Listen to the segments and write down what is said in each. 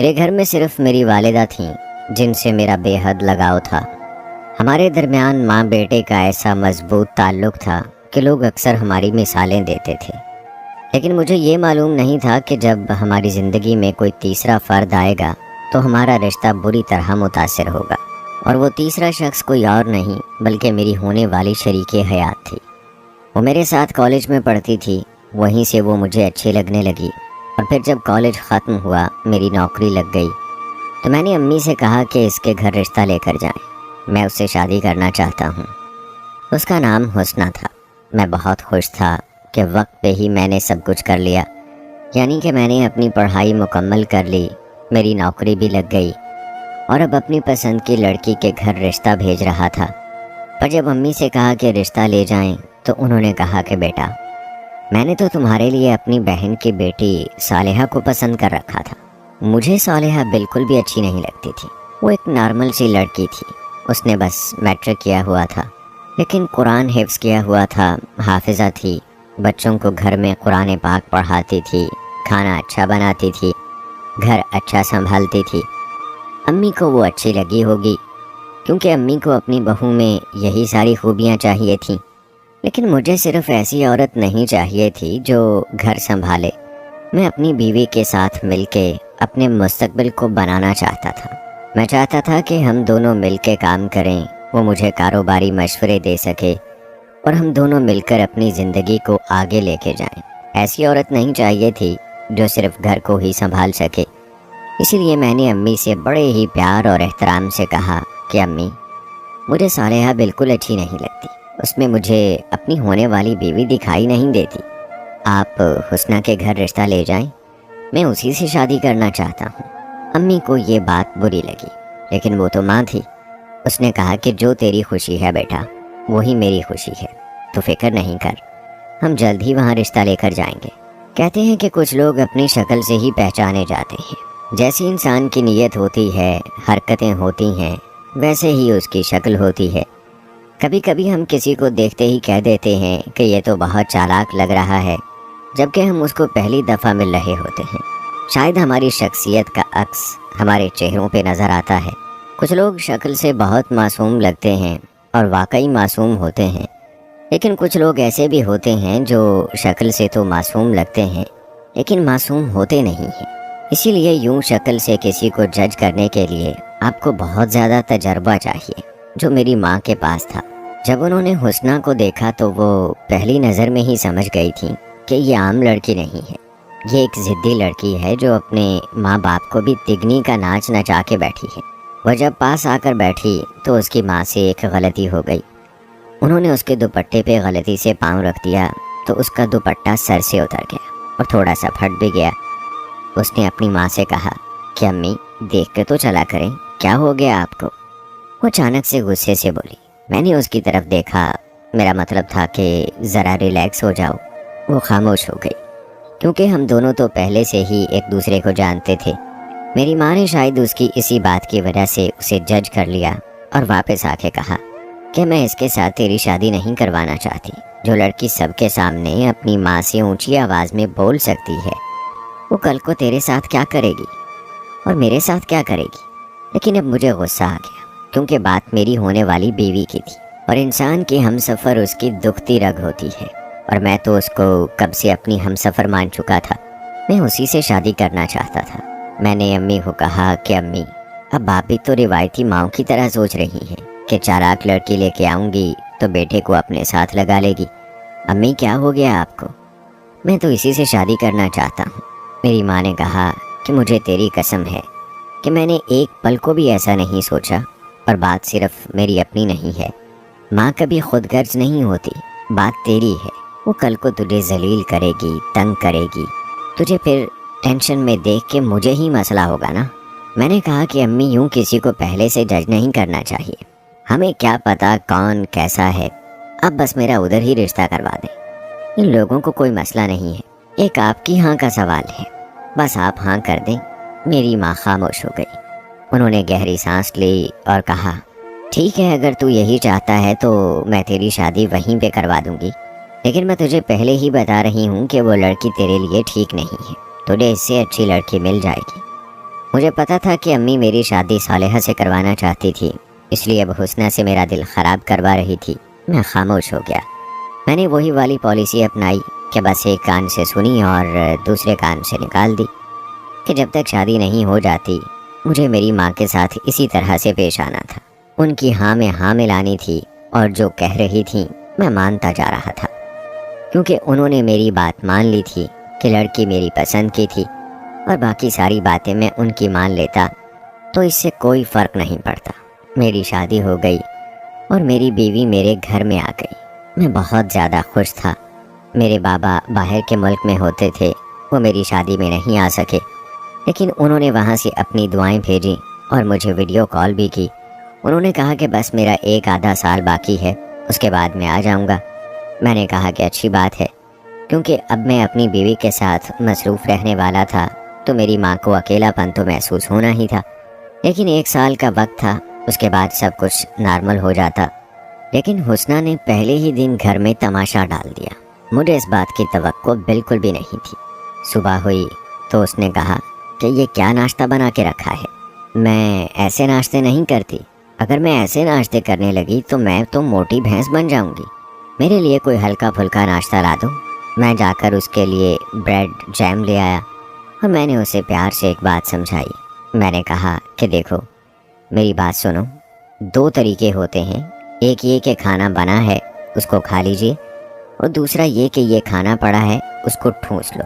میرے گھر میں صرف میری والدہ تھیں جن سے میرا بے حد لگاؤ تھا۔ ہمارے درمیان ماں بیٹے کا ایسا مضبوط تعلق تھا کہ لوگ اکثر ہماری مثالیں دیتے تھے، لیکن مجھے یہ معلوم نہیں تھا کہ جب ہماری زندگی میں کوئی تیسرا فرد آئے گا تو ہمارا رشتہ بری طرح متاثر ہوگا، اور وہ تیسرا شخص کوئی اور نہیں بلکہ میری ہونے والی شریک حیات تھی۔ وہ میرے ساتھ کالج میں پڑھتی تھی، وہیں سے وہ مجھے اچھی لگنے لگی، اور پھر جب کالج ختم ہوا میری نوکری لگ گئی تو میں نے امی سے کہا کہ اس کے گھر رشتہ لے کر جائیں، میں اس سے شادی کرنا چاہتا ہوں۔ اس کا نام حسنہ تھا۔ میں بہت خوش تھا کہ وقت پہ ہی میں نے سب کچھ کر لیا، یعنی کہ میں نے اپنی پڑھائی مکمل کر لی، میری نوکری بھی لگ گئی، اور اب اپنی پسند کی لڑکی کے گھر رشتہ بھیج رہا تھا۔ پر جب امی سے کہا کہ رشتہ لے جائیں تو انہوں نے کہا کہ بیٹا، میں نے تو تمہارے لیے اپنی بہن کی بیٹی صالحہ کو پسند کر رکھا تھا۔ مجھے صالحہ بالکل بھی اچھی نہیں لگتی تھی۔ وہ ایک نارمل سی لڑکی تھی، اس نے بس میٹرک کیا ہوا تھا، لیکن قرآن حفظ کیا ہوا تھا، حافظہ تھی، بچوں کو گھر میں قرآن پاک پڑھاتی تھی، کھانا اچھا بناتی تھی، گھر اچھا سنبھالتی تھی۔ امی کو وہ اچھی لگی ہوگی کیونکہ امی کو اپنی بہو میں یہی ساری خوبیاں چاہیے تھیں، لیکن مجھے صرف ایسی عورت نہیں چاہیے تھی جو گھر سنبھالے۔ میں اپنی بیوی کے ساتھ مل کے اپنے مستقبل کو بنانا چاہتا تھا۔ میں چاہتا تھا کہ ہم دونوں مل کے کام کریں، وہ مجھے کاروباری مشورے دے سکے اور ہم دونوں مل کر اپنی زندگی کو آگے لے کے جائیں۔ ایسی عورت نہیں چاہیے تھی جو صرف گھر کو ہی سنبھال سکے۔ اسی لیے میں نے امی سے بڑے ہی پیار اور احترام سے کہا کہ امی، مجھے صالحہ بالکل اچھی نہیں لگتی، اس میں مجھے اپنی ہونے والی بیوی دکھائی نہیں دیتی۔ آپ حسنہ کے گھر رشتہ لے جائیں، میں اسی سے شادی کرنا چاہتا ہوں۔ امی کو یہ بات بری لگی، لیکن وہ تو ماں تھی۔ اس نے کہا کہ جو تیری خوشی ہے بیٹا، وہی میری خوشی ہے، تو فکر نہیں کر، ہم جلد ہی وہاں رشتہ لے کر جائیں گے۔ کہتے ہیں کہ کچھ لوگ اپنی شکل سے ہی پہچانے جاتے ہیں۔ جیسی انسان کی نیت ہوتی ہے، حرکتیں ہوتی ہیں، ویسے ہی اس کی شکل ہوتی ہے۔ کبھی کبھی ہم کسی کو دیکھتے ہی کہہ دیتے ہیں کہ یہ تو بہت چالاک لگ رہا ہے، جبکہ ہم اس کو پہلی دفعہ مل رہے ہوتے ہیں۔ شاید ہماری شخصیت کا عکس ہمارے چہروں پہ نظر آتا ہے۔ کچھ لوگ شکل سے بہت معصوم لگتے ہیں اور واقعی معصوم ہوتے ہیں، لیکن کچھ لوگ ایسے بھی ہوتے ہیں جو شکل سے تو معصوم لگتے ہیں لیکن معصوم ہوتے نہیں ہیں۔ اسی لیے یوں شکل سے کسی کو جج کرنے کے لیے آپ کو بہت زیادہ تجربہ چاہیے، جو میری ماں کے پاس تھا۔ جب انہوں نے حسنہ کو دیکھا تو وہ پہلی نظر میں ہی سمجھ گئی تھی کہ یہ عام لڑکی نہیں ہے، یہ ایک ضدی لڑکی ہے جو اپنے ماں باپ کو بھی تگنی کا ناچ نچا کے بیٹھی ہے۔ وہ جب پاس آ کر بیٹھی تو اس کی ماں سے ایک غلطی ہو گئی۔ انہوں نے اس کے دوپٹے پہ غلطی سے پاؤں رکھ دیا تو اس کا دوپٹہ سر سے اتر گیا اور تھوڑا سا پھٹ بھی گیا۔ اس نے اپنی ماں سے کہا کہ امی دیکھ کے تو چلا کریں، کیا ہو گیا آپ کو؟ وہ اچانک سے غصے سے بولی۔ میں نے اس کی طرف دیکھا، میرا مطلب تھا کہ ذرا ریلیکس ہو جاؤ۔ وہ خاموش ہو گئی کیونکہ ہم دونوں تو پہلے سے ہی ایک دوسرے کو جانتے تھے۔ میری ماں نے شاید اس کی اسی بات کی وجہ سے اسے جج کر لیا اور واپس آ کے کہا کہ میں اس کے ساتھ تیری شادی نہیں کروانا چاہتی۔ جو لڑکی سب کے سامنے اپنی ماں سے اونچی آواز میں بول سکتی ہے، وہ کل کو تیرے ساتھ کیا کرے گی اور میرے ساتھ کیا کرے گی؟ لیکن اب مجھے غصہ آ گیا کیونکہ بات میری ہونے والی بیوی کی تھی، اور انسان کی ہم سفر اس کی دکھتی رگ ہوتی ہے، اور میں تو اس کو کب سے اپنی ہم سفر مان چکا تھا۔ میں اسی سے شادی کرنا چاہتا تھا۔ میں نے امی کو کہا کہ امی، اب آپ بھی تو روایتی ماؤں کی طرح سوچ رہی ہیں کہ چالاک لڑکی لے کے آؤں گی تو بیٹے کو اپنے ساتھ لگا لے گی۔ امی کیا ہو گیا آپ کو؟ میں تو اسی سے شادی کرنا چاہتا ہوں۔ میری ماں نے کہا کہ مجھے تیری قسم ہے کہ میں نے ایک پل کو بھی ایسا نہیں سوچا، اور بات صرف میری اپنی نہیں ہے۔ ماں کبھی خود غرض نہیں ہوتی، بات تیری ہے۔ وہ کل کو تجھے ذلیل کرے گی، تنگ کرے گی، تجھے پھر ٹینشن میں دیکھ کے مجھے ہی مسئلہ ہوگا نا۔ میں نے کہا کہ امی یوں کسی کو پہلے سے جج نہیں کرنا چاہیے، ہمیں کیا پتا کون کیسا ہے، اب بس میرا ادھر ہی رشتہ کروا دیں، ان لوگوں کو کوئی مسئلہ نہیں ہے، ایک آپ کی ہاں کا سوال ہے، بس آپ ہاں کر دیں۔ میری ماں خاموش ہو گئی۔ انہوں نے گہری سانس لی اور کہا ٹھیک ہے، اگر تو یہی چاہتا ہے تو میں تیری شادی وہیں پہ کروا دوں گی، لیکن میں تجھے پہلے ہی بتا رہی ہوں کہ وہ لڑکی تیرے لیے ٹھیک نہیں ہے، تجھے اس سے اچھی لڑکی مل جائے گی۔ مجھے پتا تھا کہ امی میری شادی صالحہ سے کروانا چاہتی تھی، اس لیے اب حسنہ سے میرا دل خراب کروا رہی تھی۔ میں خاموش ہو گیا۔ میں نے وہی والی پالیسی اپنائی کہ بس ایک کان سے سنی اور دوسرے کان سے نکال دی کہ جب تک شادی نہیں ہو جاتی مجھے میری ماں کے ساتھ اسی طرح سے پیش آنا تھا۔ ان کی ہاں میں ہاں ملانی تھی اور جو کہہ رہی تھیں میں مانتا جا رہا تھا، کیونکہ انہوں نے میری بات مان لی تھی کہ لڑکی میری پسند کی تھی، اور باقی ساری باتیں میں ان کی مان لیتا تو اس سے کوئی فرق نہیں پڑتا۔ میری شادی ہو گئی اور میری بیوی میرے گھر میں آ گئی۔ میں بہت زیادہ خوش تھا۔ میرے بابا باہر کے ملک میں ہوتے تھے، وہ میری شادی میں نہیں آ سکے، لیکن انہوں نے وہاں سے اپنی دعائیں بھیجیں اور مجھے ویڈیو کال بھی کی۔ انہوں نے کہا کہ بس میرا ایک آدھا سال باقی ہے، اس کے بعد میں آ جاؤں گا۔ میں نے کہا کہ اچھی بات ہے، کیونکہ اب میں اپنی بیوی کے ساتھ مصروف رہنے والا تھا تو میری ماں کو اکیلا پن تو محسوس ہونا ہی تھا۔ لیکن ایک سال کا وقت تھا، اس کے بعد سب کچھ نارمل ہو جاتا۔ لیکن حسنہ نے پہلے ہی دن گھر میں تماشا ڈال دیا۔ مجھے اس بات کی توقع بالکل بھی نہیں تھی۔ صبح ہوئی تو اس نے کہا کہ یہ کیا ناشتہ بنا کے رکھا ہے؟ میں ایسے ناشتے نہیں کرتی، اگر میں ایسے ناشتے کرنے لگی تو میں تو موٹی بھینس بن جاؤں گی۔ میرے لیے کوئی ہلکا پھلکا ناشتہ لا دو۔ میں جا کر اس کے لیے بریڈ جیم لے آیا اور میں نے اسے پیار سے ایک بات سمجھائی۔ میں نے کہا کہ دیکھو میری بات سنو، دو طریقے ہوتے ہیں، ایک یہ کہ کھانا بنا ہے اس کو کھا لیجئے، اور دوسرا یہ کہ یہ کھانا پڑا ہے اس کو ٹھونس لو۔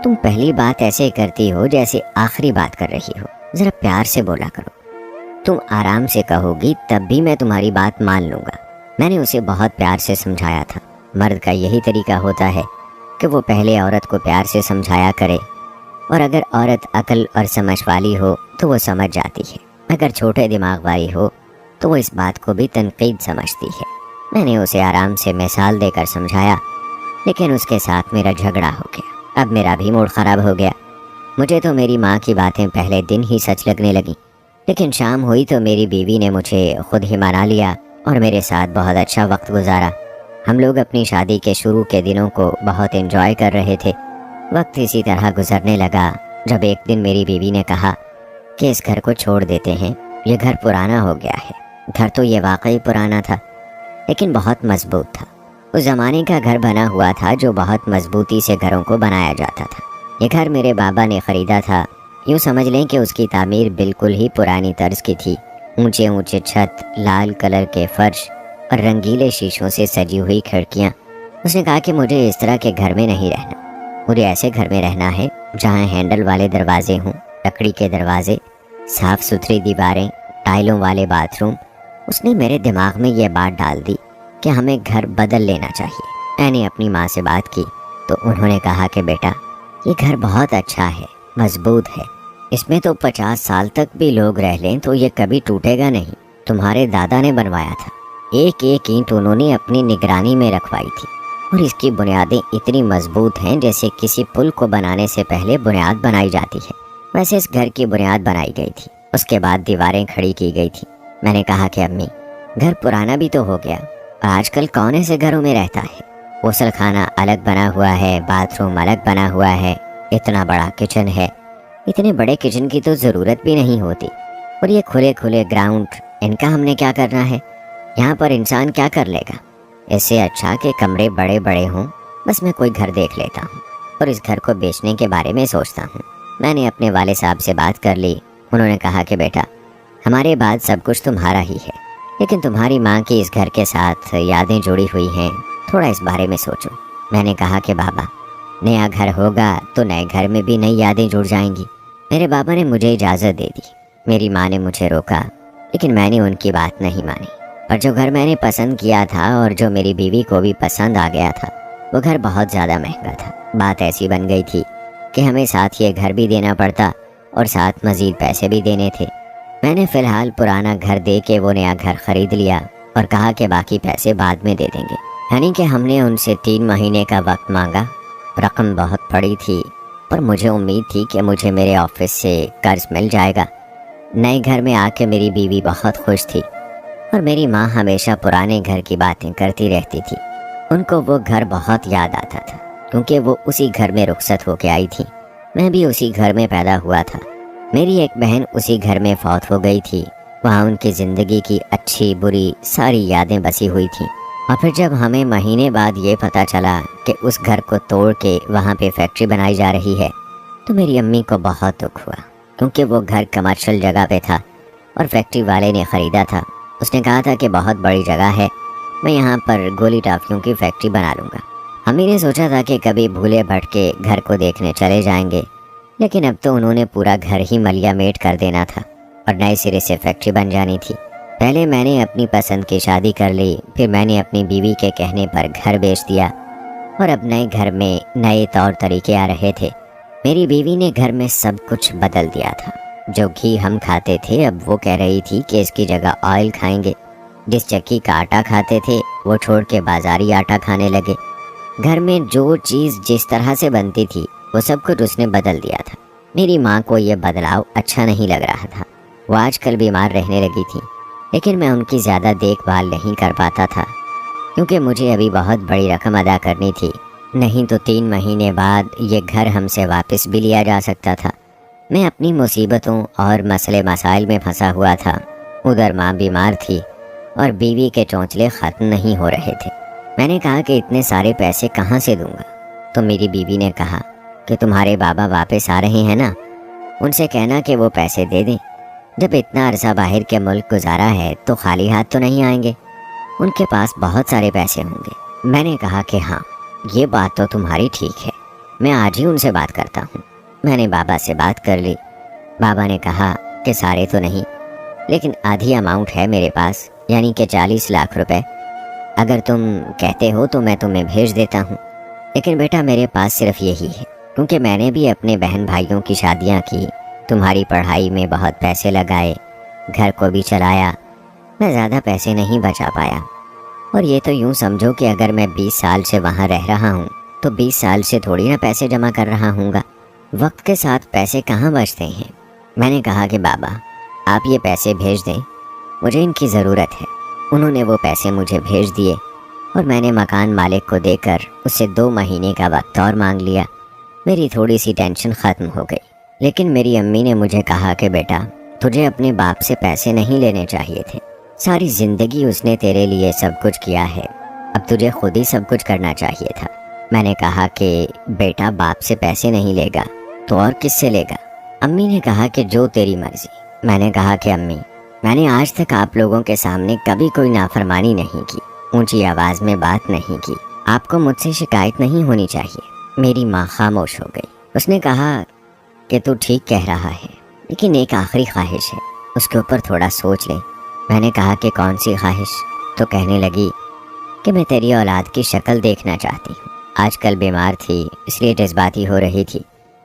تم پہلی بات ایسے کرتی ہو جیسے آخری بات کر رہی ہو، ذرا پیار سے بولا کرو۔ تم آرام سے کہو گی تب بھی میں تمہاری بات مان لوں گا۔ میں نے اسے بہت پیار سے سمجھایا تھا۔ مرد کا یہی طریقہ ہوتا ہے کہ وہ پہلے عورت کو پیار سے سمجھایا کرے، اور اگر عورت عقل اور سمجھ والی ہو تو وہ سمجھ جاتی ہے، اگر چھوٹے دماغ والی ہو تو وہ اس بات کو بھی تنقید سمجھتی ہے۔ میں نے اسے آرام سے مثال دے کر سمجھایا، لیکن اس کے ساتھ میرا جھگڑا ہو گیا۔ اب میرا بھی موڈ خراب ہو گیا۔ مجھے تو میری ماں کی باتیں پہلے دن ہی سچ لگنے لگیں، لیکن شام ہوئی تو میری بیوی نے مجھے خود ہی منا لیا اور میرے ساتھ بہت اچھا وقت گزارا۔ ہم لوگ اپنی شادی کے شروع کے دنوں کو بہت انجوائے کر رہے تھے۔ وقت اسی طرح گزرنے لگا جب ایک دن میری بیوی نے کہا کہ اس گھر کو چھوڑ دیتے ہیں، یہ گھر پرانا ہو گیا ہے۔ گھر تو یہ واقعی پرانا تھا، لیکن بہت مضبوط تھا۔ اس زمانے کا گھر بنا ہوا تھا جو بہت مضبوطی سے گھروں کو بنایا جاتا تھا۔ یہ گھر میرے بابا نے خریدا تھا، یوں سمجھ لیں کہ اس کی تعمیر بالکل ہی پرانی طرز کی تھی۔ اونچے اونچے چھت، لال کلر کے فرش اور رنگیلے شیشوں سے سجی ہوئی کھڑکیاں۔ اس نے کہا کہ مجھے اس طرح کے گھر میں نہیں رہنا، مجھے ایسے گھر میں رہنا ہے جہاں ہینڈل والے دروازے ہوں، لکڑی کے دروازے، صاف ستھری دیواریں، ٹائلوں والے باتھ روم۔ اس نے میرے دماغ میں یہ بات ڈال دی کہ ہمیں گھر بدل لینا چاہیے۔ میں نے اپنی ماں سے بات کی تو انہوں نے کہا کہ بیٹا یہ گھر بہت اچھا ہے، مضبوط ہے، اس میں تو 50 سال تک بھی لوگ رہ لیں تو یہ کبھی ٹوٹے گا نہیں۔ تمہارے دادا نے بنوایا تھا، ایک ایک اینٹ انہوں نے اپنی نگرانی میں رکھوائی تھی، اور اس کی بنیادیں اتنی مضبوط ہیں جیسے کسی پل کو بنانے سے پہلے بنیاد بنائی جاتی ہے، ویسے اس گھر کی بنیاد بنائی گئی تھی۔ اس کے بعد دیواریں کھڑی کی گئی تھی۔ میں نے کہا کہ امی گھر پرانا بھی تو ہو گیا، اور آج کل کون ایسے گھروں میں رہتا ہے؟ غسل خانہ الگ بنا ہوا ہے، باتھ روم الگ بنا ہوا ہے، اتنا بڑا کچن ہے۔ اتنے بڑے کچن کی تو ضرورت بھی نہیں ہوتی، اور یہ کھلے کھلے گراؤنڈ، ان کا ہم نے کیا کرنا ہے؟ یہاں پر انسان کیا کر لے گا؟ اس سے اچھا کہ کمرے بڑے بڑے ہوں، بس میں کوئی گھر دیکھ لیتا ہوں اور اس گھر کو بیچنے کے بارے میں سوچتا ہوں۔ میں نے اپنے والد صاحب سے بات کر لی۔ انہوں نے کہا کہ بیٹا ہمارے بعد سب کچھ تمہارا ہی ہے، لیکن تمہاری ماں کی اس گھر کے ساتھ یادیں جڑی ہوئی ہیں، تھوڑا اس بارے میں سوچو۔ میں نے کہا کہ بابا نیا گھر ہوگا تو نئے گھر میں بھی نئی یادیں جڑ جائیں گی۔ میرے بابا نے مجھے اجازت دے دی۔ میری ماں نے مجھے روکا، لیکن میں نے ان کی بات نہیں مانی، اور جو گھر میں نے پسند کیا تھا اور جو میری بیوی کو بھی پسند آ گیا تھا وہ گھر بہت زیادہ مہنگا تھا۔ بات ایسی بن گئی تھی کہ ہمیں ساتھ یہ گھر بھی دینا پڑتا اور ساتھ مزید پیسے بھی دینے تھے۔ میں نے فی الحال پرانا گھر دے کے وہ نیا گھر خرید لیا اور کہا کہ باقی پیسے بعد میں دے دیں گے۔ یعنی کہ ہم نے ان سے 3 مہینے کا وقت مانگا۔ رقم بہت بڑی تھی، پر مجھے امید تھی کہ مجھے میرے آفس سے قرض مل جائے گا۔ نئے گھر میں آ کے میری بیوی بہت خوش تھی، اور میری ماں ہمیشہ پرانے گھر کی باتیں کرتی رہتی تھی۔ ان کو وہ گھر بہت یاد آتا تھا، کیونکہ وہ اسی گھر میں رخصت ہو کے آئی تھی۔ میں بھی اسی گھر میں پیدا ہوا تھا، میری ایک بہن اسی گھر میں فوت ہو گئی تھی۔ وہاں ان کی زندگی کی اچھی بری ساری یادیں بسی ہوئی تھیں، اور پھر جب ہمیں مہینے بعد یہ پتہ چلا کہ اس گھر کو توڑ کے وہاں پہ فیکٹری بنائی جا رہی ہے تو میری امی کو بہت دکھ ہوا، کیونکہ وہ گھر کمرشل جگہ پہ تھا اور فیکٹری والے نے خریدا تھا۔ اس نے کہا تھا کہ بہت بڑی جگہ ہے، میں یہاں پر گولی ٹافیوں کی فیکٹری بنا لوں گا۔ امی نے سوچا تھا کہ کبھی بھولے بھٹکے گھر کو دیکھنے چلے جائیں گے، لیکن اب تو انہوں نے پورا گھر ہی ملیا میٹ کر دینا تھا اور نئے سرے سے فیکٹری بن جانی تھی۔ پہلے میں نے اپنی پسند کی شادی کر لی، پھر میں نے اپنی بیوی کے کہنے پر گھر بیچ دیا، اور اب نئے گھر میں نئے طور طریقے آ رہے تھے۔ میری بیوی نے گھر میں سب کچھ بدل دیا تھا۔ جو گھی ہم کھاتے تھے اب وہ کہہ رہی تھی کہ اس کی جگہ آئل کھائیں گے۔ جس چکی کا آٹا کھاتے تھے وہ چھوڑ کے بازاری آٹا کھانے لگے۔ گھر میں جو چیز جس طرح سے بنتی تھی وہ سب کچھ اس نے بدل دیا تھا۔ میری ماں کو یہ بدلاؤ اچھا نہیں لگ رہا تھا۔ وہ آج کل بیمار رہنے لگی تھی، لیکن میں ان کی زیادہ دیکھ بھال نہیں کر پاتا تھا، کیونکہ مجھے ابھی بہت بڑی رقم ادا کرنی تھی، نہیں تو 3 مہینے بعد یہ گھر ہم سے واپس بھی لیا جا سکتا تھا۔ میں اپنی مصیبتوں اور مسئلے مسائل میں پھنسا ہوا تھا۔ ادھر ماں بیمار تھی اور بیوی کے چونچلے ختم نہیں ہو رہے تھے۔ میں نے کہا کہ اتنے سارے پیسے کہاں سے دوں گا؟ تو میری بیوی نے کہا کہ تمہارے بابا واپس آ رہے ہیں نا، ان سے کہنا کہ وہ پیسے دے دیں۔ جب اتنا عرصہ باہر کے ملک گزارا ہے تو خالی ہاتھ تو نہیں آئیں گے، ان کے پاس بہت سارے پیسے ہوں گے۔ میں نے کہا کہ ہاں، یہ بات تو تمہاری ٹھیک ہے، میں آج ہی ان سے بات کرتا ہوں۔ میں نے بابا سے بات کر لی۔ بابا نے کہا کہ سارے تو نہیں، لیکن آدھی اماؤنٹ ہے میرے پاس، یعنی کہ 40 لاکھ روپے۔ اگر تم کہتے ہو تو میں تمہیں بھیج دیتا ہوں، لیکن بیٹا میرے پاس صرف یہی ہے، کیونکہ میں نے بھی اپنے بہن بھائیوں کی شادیاں کی، تمہاری پڑھائی میں بہت پیسے لگائے، گھر کو بھی چلایا، میں زیادہ پیسے نہیں بچا پایا۔ اور یہ تو یوں سمجھو کہ اگر میں 20 سال سے وہاں رہ رہا ہوں تو 20 سال سے تھوڑی نہ پیسے جمع کر رہا ہوں گا، وقت کے ساتھ پیسے کہاں بچتے ہیں۔ میں نے کہا کہ بابا آپ یہ پیسے بھیج دیں، مجھے ان کی ضرورت ہے۔ انہوں نے وہ پیسے مجھے بھیج دیے اور میں نے مکان مالک کو دے کر اس سے 2 مہینے کا وقت اور مانگ لیا۔ میری تھوڑی سی ٹینشن ختم ہو گئی، لیکن میری امی نے مجھے کہا کہ بیٹا تجھے اپنے باپ سے پیسے نہیں لینے چاہیے تھے، ساری زندگی اس نے تیرے لیے سب کچھ کیا ہے، اب تجھے خود ہی سب کچھ کرنا چاہیے تھا۔ میں نے کہا کہ بیٹا باپ سے پیسے نہیں لے گا تو اور کس سے لے گا؟ امی نے کہا کہ جو تیری مرضی۔ میں نے کہا کہ امی میں نے آج تک آپ لوگوں کے سامنے کبھی کوئی نافرمانی نہیں کی، اونچی آواز میں بات نہیں کی، آپ کو مجھ سے شکایت نہیں ہونی چاہیے۔ میری ماں خاموش ہو گئی۔ اس نے کہا کہ تو ٹھیک کہہ رہا ہے، لیکن ایک آخری خواہش ہے، اس کے اوپر تھوڑا سوچ لیں۔ میں نے کہا کہ کون سی خواہش؟ تو کہنے لگی کہ میں تیری اولاد کی شکل دیکھنا چاہتی ہوں۔ آج کل بیمار تھی اس لیے جذباتی ہو رہی تھی،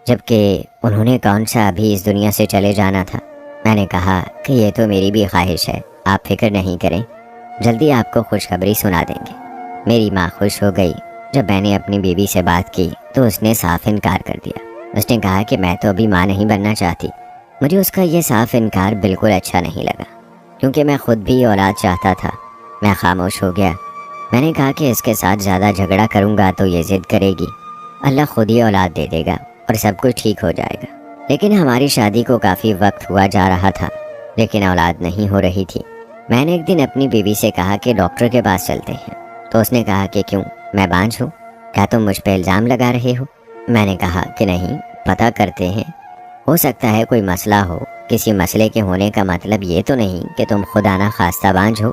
جبکہ انہوں نے کون سا ابھی اس دنیا سے چلے جانا تھا۔ میں نے کہا کہ یہ تو میری بھی خواہش ہے، آپ فکر نہیں کریں، جلدی آپ کو خوشخبری سنا دیں گے۔ میری ماں خوش ہو گئی۔ جب میں نے اپنی بیوی سے بات کی تو اس نے صاف انکار کر دیا۔ اس نے کہا کہ میں تو ابھی ماں نہیں بننا چاہتی۔ مجھے اس کا یہ صاف انکار بالکل اچھا نہیں لگا، کیونکہ میں خود بھی اولاد چاہتا تھا۔ میں خاموش ہو گیا۔ میں نے کہا کہ اس کے ساتھ زیادہ جھگڑا کروں گا تو یہ ضد کرے گی، اللہ خود ہی اولاد دے دے گا اور سب کچھ ٹھیک ہو جائے گا۔ لیکن ہماری شادی کو کافی وقت ہوا جا رہا تھا، لیکن اولاد نہیں ہو رہی تھی۔ میں نے ایک دن اپنی بیوی سے کہا کہ ڈاکٹر کے پاس چلتے ہیں، تو اس نے کہا کہ کیوں، میں بانجھ ہوں کیا تم مجھ پہ الزام لگا رہے ہو؟ میں نے کہا کہ نہیں، پتہ کرتے ہیں، ہو سکتا ہے کوئی مسئلہ ہو، کسی مسئلے کے ہونے کا مطلب یہ تو نہیں کہ تم خدا نہ خواستہ بانجھ ہو۔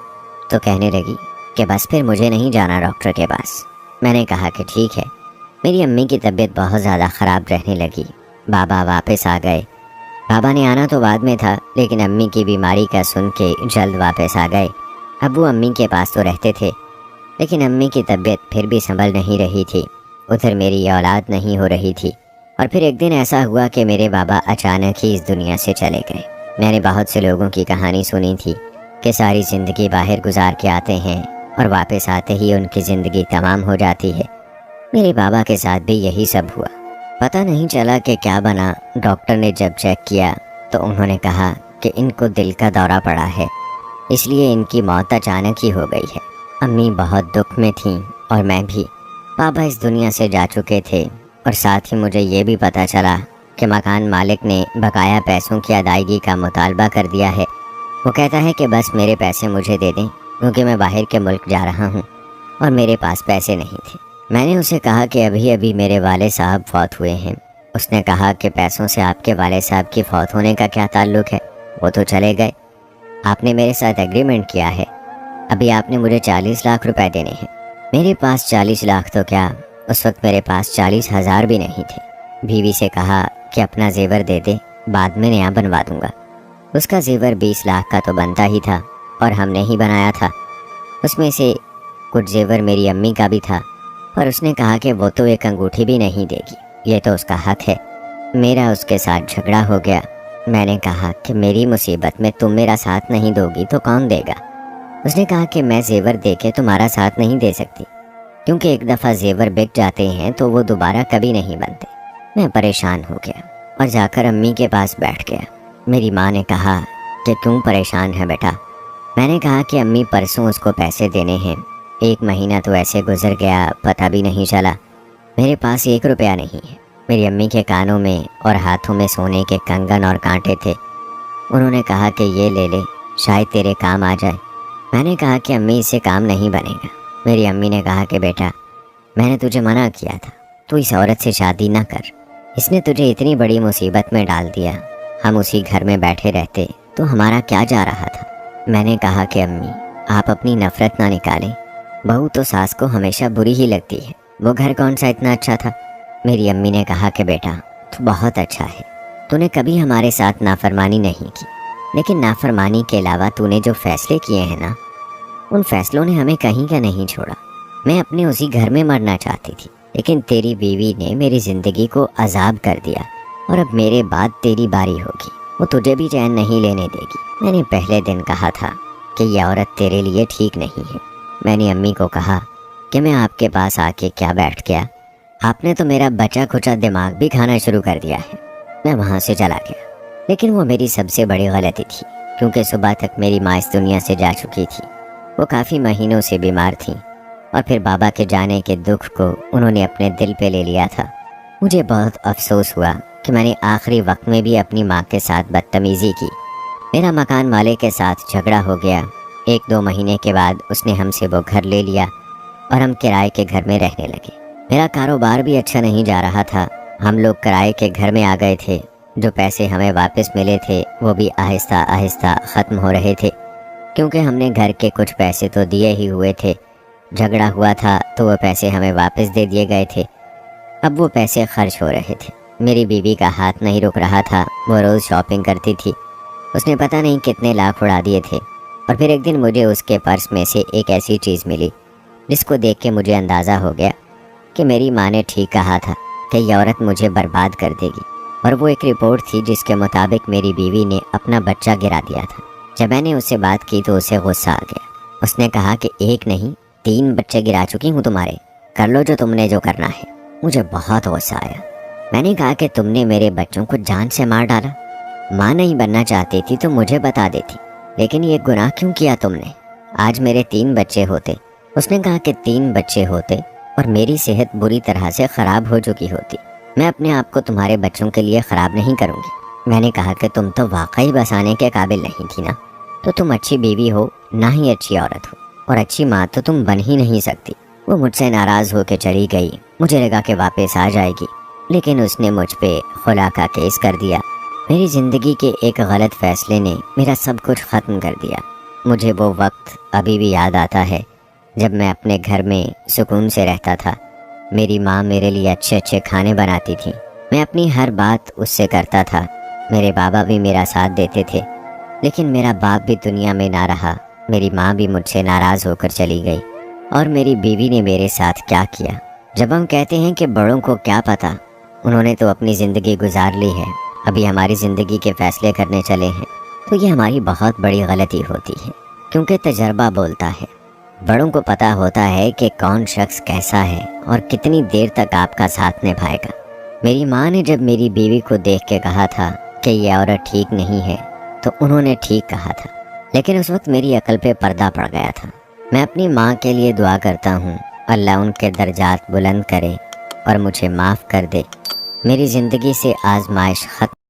تو کہنے لگی کہ بس پھر مجھے نہیں جانا ڈاکٹر کے پاس۔ میں نے کہا کہ ٹھیک ہے۔ میری امی کی طبیعت بہت زیادہ خراب رہنے لگی۔ بابا واپس آ گئے۔ بابا نے آنا تو بعد میں تھا، لیکن امی کی بیماری کا سن کے جلد واپس آ گئے۔ ابو امی کے پاس تو رہتے تھے، لیکن امی کی طبیعت پھر بھی سنبھل نہیں رہی تھی۔ ادھر میری اولاد نہیں ہو رہی تھی، اور پھر ایک دن ایسا ہوا کہ میرے بابا اچانک ہی اس دنیا سے چلے گئے۔ میں نے بہت سے لوگوں کی کہانی سنی تھی کہ ساری زندگی باہر گزار کے آتے ہیں اور واپس آتے ہی ان کی زندگی تمام ہو جاتی ہے۔ میرے بابا کے ساتھ بھی یہی سب ہوا۔ پتہ نہیں چلا کہ کیا بنا۔ ڈاکٹر نے جب چیک کیا تو انہوں نے کہا کہ ان کو دل کا دورہ پڑا ہے، اس لیے ان کی موت اچانک ہی ہو گئی ہے۔ امی بہت دکھ میں تھیں اور میں بھی۔ بابا اس دنیا سے جا چکے تھے، اور ساتھ ہی مجھے یہ بھی پتہ چلا کہ مکان مالک نے بقایا پیسوں کی ادائیگی کا مطالبہ کر دیا ہے۔ وہ کہتا ہے کہ بس میرے پیسے مجھے دے دیں، کیونکہ میں باہر کے ملک جا رہا ہوں اور میرے پاس پیسے نہیں تھے۔ میں نے اسے کہا کہ ابھی میرے والد صاحب فوت ہوئے ہیں۔ اس نے کہا کہ پیسوں سے آپ کے والد صاحب کی فوت ہونے کا کیا تعلق ہے، وہ تو چلے گئے۔ آپ نے میرے ساتھ ایگریمنٹ کیا ہے، ابھی آپ نے مجھے 40 لاکھ روپے دینے ہیں۔ میرے پاس 40 لاکھ تو کیا، اس وقت میرے پاس 40,000 بھی نہیں تھے۔ بیوی سے کہا کہ اپنا زیور دے دے، بعد میں نیا بنوا دوں گا۔ اس کا زیور 20 لاکھ کا تو بنتا ہی تھا اور ہم نے ہی بنایا تھا۔ اس میں سے کچھ زیور میری امی کا بھی تھا، پر اس نے کہا کہ وہ تو ایک انگوٹھی بھی نہیں دے گی، یہ تو اس کا حق ہے۔ میرا اس کے ساتھ جھگڑا ہو گیا۔ میں نے کہا کہ میری مصیبت میں تم میرا ساتھ نہیں دو گی تو کون دے گا؟ اس نے کہا کہ میں زیور دے کے تمہارا ساتھ نہیں دے سکتی، کیونکہ ایک دفعہ زیور بک جاتے ہیں تو وہ دوبارہ کبھی نہیں بنتے۔ میں پریشان ہو گیا اور جا کر امی کے پاس بیٹھ گیا۔ میری ماں نے کہا کہ کیوں پریشان ہے بیٹا؟ میں نے کہا کہ امی پرسوں اس کو پیسے دینے ہیں، 1 مہینہ تو ایسے گزر گیا پتہ بھی نہیں چلا، میرے پاس 1 روپیہ نہیں ہے۔ میری امی کے کانوں میں اور ہاتھوں میں سونے کے کنگن اور کانٹے تھے۔ انہوں نے کہا کہ یہ لے لے، شاید تیرے کام آ جائے۔ میں نے کہا کہ امی اس سے کام نہیں بنے گا۔ میری امی نے کہا کہ بیٹا، میں نے تجھے منع کیا تھا تو اس عورت سے شادی نہ کر، اس نے تجھے اتنی بڑی مصیبت میں ڈال دیا، ہم اسی گھر میں بیٹھے رہتے تو ہمارا کیا جا رہا تھا۔ میں نے کہا کہ امی آپ اپنی نفرت نہ نکالیں، بہو تو ساس کو ہمیشہ بری ہی لگتی ہے، وہ گھر کون سا اتنا اچھا تھا۔ میری امی نے کہا کہ بیٹا تو بہت اچھا ہے، تو نے کبھی ہمارے ساتھ نافرمانی نہیں کی، لیکن نافرمانی کے علاوہ تو نے جو فیصلے کیے ہیں نا، ان فیصلوں نے ہمیں کہیں کا نہیں چھوڑا۔ میں اپنے اسی گھر میں مرنا چاہتی تھی، لیکن تیری بیوی نے میری زندگی کو عذاب کر دیا، اور اب میرے بعد تیری باری ہوگی، وہ تجھے بھی چین نہیں لینے دے گی۔ میں نے پہلے دن کہا تھا کہ یہ عورت تیرے لیے ٹھیک نہیں ہے۔ میں نے امی کو کہا کہ میں آپ کے پاس آ کے کیا بیٹھ گیا، آپ نے تو میرا بچا کھچا دماغ بھی کھانا شروع کر دیا ہے۔ میں وہاں سے چلا گیا، لیکن وہ میری سب سے بڑی غلطی تھی، کیونکہ صبح تک میری ماں اس دنیا سے جا چکی تھی۔ وہ کافی مہینوں سے بیمار تھیں، اور پھر بابا کے جانے کے دکھ کو انہوں نے اپنے دل پہ لے لیا تھا۔ مجھے بہت افسوس ہوا کہ میں نے آخری وقت میں بھی اپنی ماں کے ساتھ بدتمیزی کی۔ میرا مکان مالک کے ساتھ جھگڑا ہو گیا۔ 1-2 مہینے کے بعد اس نے ہم سے وہ گھر لے لیا اور ہم کرائے کے گھر میں رہنے لگے۔ میرا کاروبار بھی اچھا نہیں جا رہا تھا۔ ہم لوگ کرائے کے گھر میں آ گئے تھے، جو پیسے ہمیں واپس ملے تھے وہ بھی آہستہ آہستہ ختم ہو رہے تھے، کیونکہ ہم نے گھر کے کچھ پیسے تو دیے ہی ہوئے تھے۔ جھگڑا ہوا تھا تو وہ پیسے ہمیں واپس دے دیے گئے تھے، اب وہ پیسے خرچ ہو رہے تھے۔ میری بیوی کا ہاتھ نہیں رک رہا تھا، وہ روز شاپنگ کرتی تھی، اس نے پتہ نہیں کتنے لاکھ اڑا دیے تھے۔ اور پھر ایک دن مجھے اس کے پرس میں سے ایک ایسی چیز ملی جس کو دیکھ کے مجھے اندازہ ہو گیا کہ میری ماں نے ٹھیک کہا تھا کہ یہ عورت مجھے برباد کر دے گی۔ اور وہ ایک رپورٹ تھی جس کے مطابق میری بیوی نے اپنا بچہ گرا دیا تھا۔ جب میں نے اس سے بات کی تو اسے غصہ آ گیا۔ اس نے کہا کہ 1 نہیں 3 بچے گرا چکی ہوں تمہارے، کر لو جو تم نے جو کرنا ہے۔ مجھے بہت غصہ آیا۔ میں نے کہا کہ تم نے میرے بچوں کو جان سے مار ڈالا، ماں نہیں بننا چاہتی تھی تو مجھے بتا دیتی، لیکن یہ گناہ کیوں کیا تم نے؟ آج میرے 3 بچے ہوتے۔ اس نے کہا کہ 3 بچے ہوتے اور میری صحت بری طرح سے خراب ہو چکی ہوتی، میں اپنے آپ کو تمہارے بچوں کے لیے خراب نہیں کروں گی۔ میں نے کہا کہ تم تو واقعی بسانے کے قابل نہیں تھی نا، تو تم اچھی بیوی ہو نہ ہی اچھی عورت ہو، اور اچھی ماں تو تم بن ہی نہیں سکتی۔ وہ مجھ سے ناراض ہو کے چلی گئی۔ مجھے لگا کہ واپس آ جائے گی، لیکن اس نے مجھ پہ خلا کا کیس کر دیا۔ میری زندگی کے ایک غلط فیصلے نے میرا سب کچھ ختم کر دیا۔ مجھے وہ وقت ابھی بھی یاد آتا ہے جب میں اپنے گھر میں سکون سے رہتا تھا۔ میری ماں میرے لیے اچھے اچھے کھانے بناتی تھی، میں اپنی ہر بات اس سے کرتا تھا۔ میرے بابا بھی میرا ساتھ دیتے تھے، لیکن میرا باپ بھی دنیا میں نہ رہا، میری ماں بھی مجھ سے ناراض ہو کر چلی گئی، اور میری بیوی نے میرے ساتھ کیا کیا۔ جب ہم کہتے ہیں کہ بڑوں کو کیا پتہ، انہوں نے تو اپنی زندگی گزار لی ہے، ابھی ہماری زندگی کے فیصلے کرنے چلے ہیں، تو یہ ہماری بہت بڑی غلطی ہوتی ہے، کیونکہ تجربہ بولتا ہے۔ بڑوں کو پتہ ہوتا ہے کہ کون شخص کیسا ہے اور کتنی دیر تک آپ کا ساتھ نبھائے گا۔ میری ماں نے جب میری بیوی کو دیکھ کے کہا تھا کہ یہ عورت ٹھیک نہیں ہے، تو انہوں نے ٹھیک کہا تھا، لیکن اس وقت میری عقل پہ پردہ پڑ گیا تھا۔ میں اپنی ماں کے لیے دعا کرتا ہوں، اللہ ان کے درجات بلند کرے اور مجھے معاف کر دے۔ میری زندگی سے آزمائش ختم